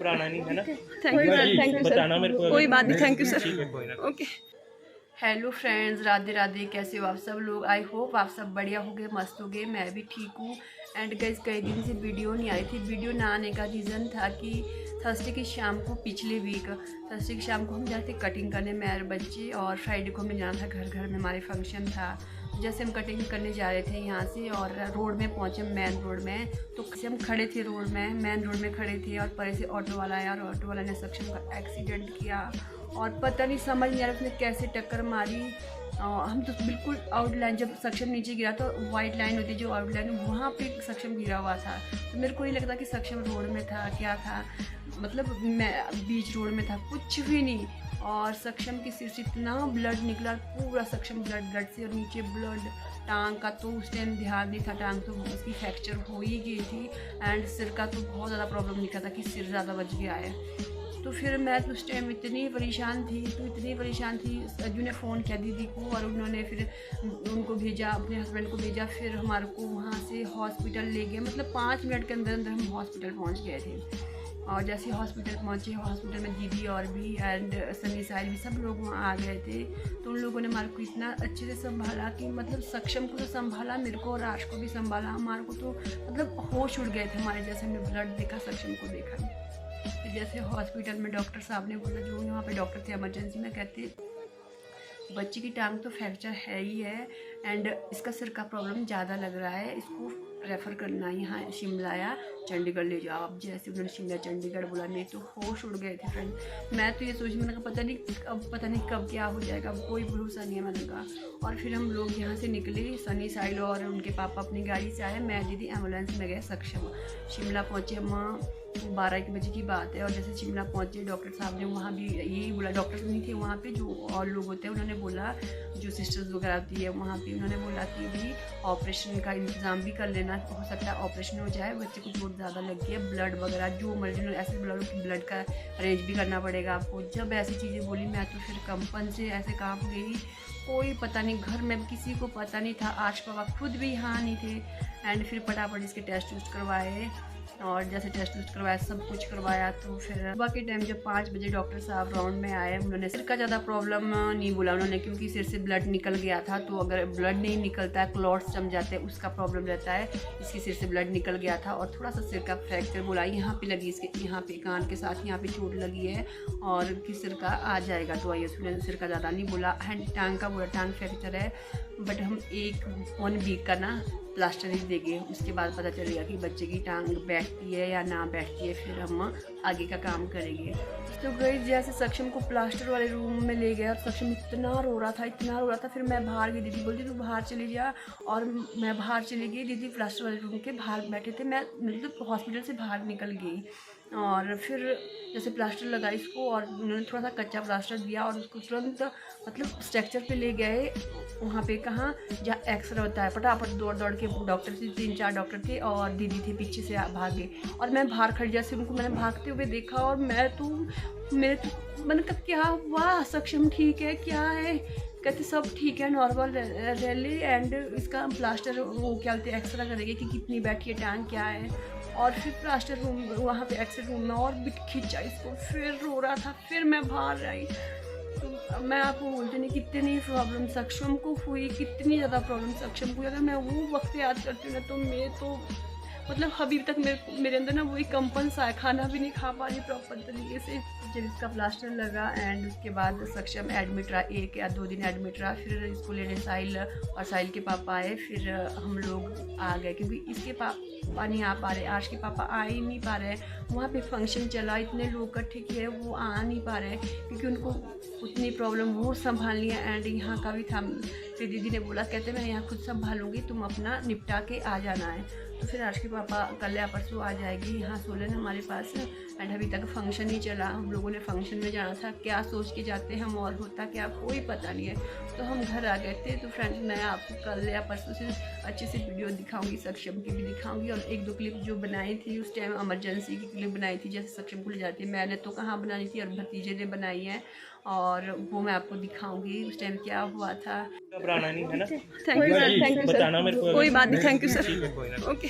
घबराना नहीं है ना। Thank you sir, thank you बताना मेरे सर, को। कोई बात नहीं, थैंक यू सर। ठीक है, कोई ना। Okay. Hello friends, Radhe Radhe. कैसे हो आप सब लोग? आई होप आप सब बढ़िया हो गए, मस्त हो गए। मैं भी ठीक हूँ। एंड गाइस, कई दिन से वीडियो नहीं आई थी। वीडियो ना आने का रीज़न था कि थर्सडे की शाम को, पिछले वीक थर्सडे की शाम को हम जाते कटिंग करने, मैं और बच्चे, और फ्राइडे को हमें जाना था घर घर में, हमारे फंक्शन था। जैसे हम कटिंग करने जा रहे थे यहाँ से और रोड में पहुँचे, मेन रोड में, तो हम खड़े थे रोड में, मेन रोड में खड़े थे, और परे से ऑटो वाला आया और ऑटो वाला ने सक्षम का एक्सीडेंट किया। और पता नहीं, समझ नहीं आ रहा उसने कैसे टक्कर मारी। हम तो बिल्कुल आउटलाइन, जब सक्षम नीचे गिरा तो वाइट लाइन होती है जो आउटलाइन, वहाँ पे सक्षम गिरा हुआ था। तो मेरे को नहीं लगता कि सक्षम रोड में था, क्या था, मतलब मैं बीच रोड में था, कुछ भी नहीं। और सक्षम की सिर से इतना ब्लड निकला, पूरा सक्षम ब्लड से, और नीचे ब्लड। टांग का तो उस टाइम ध्यान नहीं था, टांग तो उसकी फ्रैक्चर हो ही गई थी। एंड सिर का तो बहुत ज़्यादा प्रॉब्लम दिखा था कि सिर ज़्यादा बच गया है। तो फिर मैं तो उस टाइम इतनी परेशान थी, अज्जू ने फ़ोन किया दीदी को, और उन्होंने फिर उनको भेजा, अपने हस्बैंड को भेजा। फिर हमारे को वहाँ से हॉस्पिटल ले गए, मतलब 5 मिनट के अंदर अंदर हम हॉस्पिटल पहुँच गए थे। और जैसे हॉस्पिटल पहुँचे, हॉस्पिटल में दीदी और भी एंड सनी साहिल भी, सब लोग वहाँ आ गए थे। तो उन लोगों ने हमारे को इतना अच्छे से संभाला कि मतलब सक्षम को तो संभाला, मेरे को और राश को भी संभाला। हमारे को तो मतलब होश उड़ गए थे हमारे, जैसे हमने ब्लड देखा, सक्षम को देखा। फिर जैसे हॉस्पिटल में डॉक्टर साहब ने बोला, जो यहाँ पे डॉक्टर थे इमरजेंसी में, कहते बच्ची की टांग तो फ्रैक्चर है ही है, एंड इसका सिर का प्रॉब्लम ज़्यादा लग रहा है, इसको रेफ़र करना यहाँ शिमला या चंडीगढ़ ले जाओ। अब जैसे उन्होंने शिमला चंडीगढ़ बोला, मेरे तो होश उड़ गए थे फ्रेंड। मैं तो ये सोची, मैंने कहा पता नहीं कब क्या हो जाएगा, अब कोई भरोसा नहीं है, मैंने कहा। और फिर हम लोग यहाँ से निकले, सनी साइड और उनके पापा अपनी गाड़ी से आए, मैं दीदी एम्बुलेंस में गए सक्षम। शिमला पहुँचे हम 12-1 बजे की बात है। और जैसे शिमला पहुँचे, डॉक्टर साहब ने वहाँ भी यही बोला, डॉक्टर नहीं थे वहाँ पे, जो और लोग होते हैं, उन्होंने बोला, जो सिस्टर्स वगैरह होती है वहाँ पे, उन्होंने बोला कि भी ऑपरेशन का इंतज़ाम भी कर लेना, हो सकता है ऑपरेशन हो जाए, बच्चे को चोट ज़्यादा लगी है, ब्लड वगैरह जो मर्जी, ऐसे ब्लड का अरेंज भी करना पड़ेगा आपको। जब ऐसी चीज़ें बोली, मैं तो फिर कंपन से ऐसे काँप गई। कोई पता नहीं, घर में किसी को पता नहीं था, आज पापा खुद भी यहाँ नहीं थे। एंड फिर फटाफट इसके टेस्ट वेस्ट करवाए, और जैसे टेस्ट वेस्ट करवाया, सब कुछ करवाया। तो फिर सुबह के टाइम जब 5 बजे डॉक्टर साहब राउंड में आए, उन्होंने सिर का ज़्यादा प्रॉब्लम नहीं बोला उन्होंने, क्योंकि सिर से ब्लड निकल गया था। तो अगर ब्लड नहीं निकलता है, क्लॉट्स जम जाते हैं, उसका प्रॉब्लम रहता है। इसके सिर से ब्लड निकल गया था, और थोड़ा सा सिर का फ्रैक्चर बोला, यहाँ पे लगी, इसके यहाँ पे कान के साथ यहाँ पे चोट लगी है, और कि सिर का आ जाएगा। तो आइए, उसने सिर का ज़्यादा नहीं बोला, हैंड टांग का बोला, टांग फ्रैक्चर है, बट हम 1 वीक का ना प्लास्टर ही देंगे, उसके बाद पता चलेगा कि बच्चे की टांग बैठती है या ना बैठती है, फिर हम आगे का काम करेंगे। तो गई, जैसे सक्षम को प्लास्टर वाले रूम में ले गया, सक्षम इतना रो रहा था। फिर मैं बाहर गई, दीदी बोलती तू बाहर चली जा, और मैं बाहर चली गई। दीदी प्लास्टर वाले रूम के बाहर बैठे थे, मैं मतलब हॉस्पिटल से बाहर निकल गई। और फिर जैसे प्लास्टर लगा इसको, और उन्होंने थोड़ा सा कच्चा प्लास्टर दिया, और उसको तुरंत मतलब स्ट्रक्चर पे ले गए, वहाँ पे कहाँ जहाँ एक्सरे होता है। फटाफट दौड़ के डॉक्टर से, 3-4 डॉक्टर थे, और दीदी थे पीछे से भागे, और मैं बाहर खड़ी, जैसे उनको मैंने भागते हुए देखा, और मैंने कहा क्या हुआ, सक्षम ठीक है, क्या है? कहते सब ठीक है, नॉर्मल रैली, एंड इसका प्लास्टर वो क्या बोलते हैं, एक्सरा करेंगे कि कितनी बैठी है, टांग क्या है। और फिर प्लास्टर रूम वहाँ पे एक्सरे रूम में और बिट खींचा इसको, फिर रो रहा था। फिर मैं बाहर आई, तो मैं आपको बोलती नहीं कितनी प्रॉब्लम सक्षम को हुई, कितनी ज़्यादा प्रॉब्लम सक्षम को। अगर मैं वो वक्त याद करती हूँ ना, तो मैं तो मतलब अभी तक मेरे अंदर ना वही कंपन सा है, खाना भी नहीं खा पा रही प्रॉपर तरीके से। जब इसका प्लास्टर लगा, एंड उसके बाद सक्षम एडमिट रहा, 1 या 2 दिन एडमिट रहा। फिर इसको लेने साहिल और साहिल के पापा आए, फिर हम लोग आ गए, क्योंकि इसके पापा नहीं आ पा रहे, आज के पापा आ ही नहीं पा रहे। वहाँ पे फंक्शन चला, इतने लोग इकट्ठे किए, वो आ नहीं पा रहे, क्योंकि उनको उतनी प्रॉब्लम वो संभालनी है, एंड यहाँ का भी था। फिर दीदी ने बोला, कहते मैं यहाँ खुद संभालूंगी, तुम अपना निपटा के आ जाना है। तो फिर आज के पापा कल या परसों आ जाएगी, यहाँ सोलन हमारे पास। एंड अभी तक फंक्शन ही चला, हम लोगों ने फंक्शन में जाना था, क्या सोच के जाते हैं हम, और होता क्या कोई पता नहीं है। तो हम घर आ गए थे। तो फ्रेंड्स, मैं आपको कल या परसों से अच्छे से वीडियो दिखाऊंगी, सक्षम की भी दिखाऊंगी, और 1-2 क्लिप जो बनाई थी उस टाइम, इमरजेंसी की क्लिप बनाई थी, जैसे सक्षम को ले जाती है, मैंने तो कहाँ बनाई थी, और भतीजे ने बनाई है, और वो मैं आपको दिखाऊंगी उस टाइम क्या हुआ था। घबराना नहीं है ना। थैंक यू सर, बताना मेरे को। कोई बात नहीं, थैंक यू सर। ठीक है, कोई ना। ओके।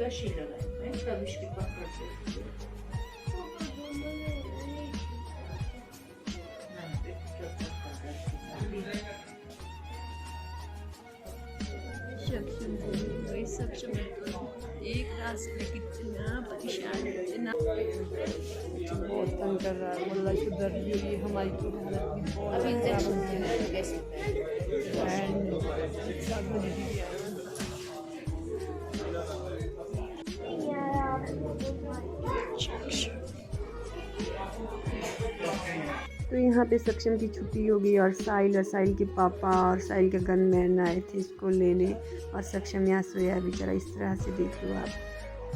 कशी लगाई तब इसके पकड़ते सक्षम एक रास्ते कितना परेशान है, इतना बहुत तंग कर रहा है। मतलब सुधर रही हमारी तो हालत भी बहुत तो यहाँ पे सक्षम की छुट्टी हो गई और साहिल के पापा और साहिल के गनमैन आए थे इसको लेने और सक्षम यहाँ सोया है बेचारा। इस तरह से देख लो आप,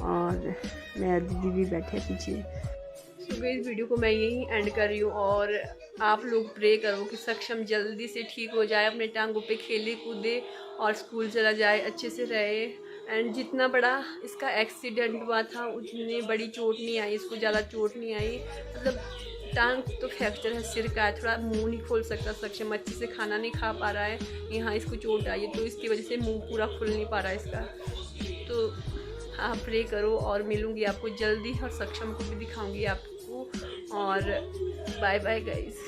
और मेरा दीदी भी बैठे पीछे। तो इस वीडियो को मैं यहीं एंड कर रही हूँ और आप लोग प्रे करो कि सक्षम जल्दी से ठीक हो जाए, अपने टांगों पे खेले कूदे और स्कूल चला जाए, अच्छे से रहे। एंड जितना बड़ा इसका एक्सीडेंट हुआ था उतनी बड़ी चोट नहीं आई इसको, ज़्यादा चोट नहीं आई। मतलब टांग तो फ्रैक्चर है, सिर का है, थोड़ा मुंह नहीं खोल सकता सक्षम, अच्छे से खाना नहीं खा पा रहा है, यहाँ इसको चोट आई है तो इसकी वजह से मुंह पूरा खुल नहीं पा रहा है इसका। तो आप प्रे करो और मिलूँगी आपको जल्दी और सक्षम को भी दिखाऊंगी आपको। और बाय बाय गाइस।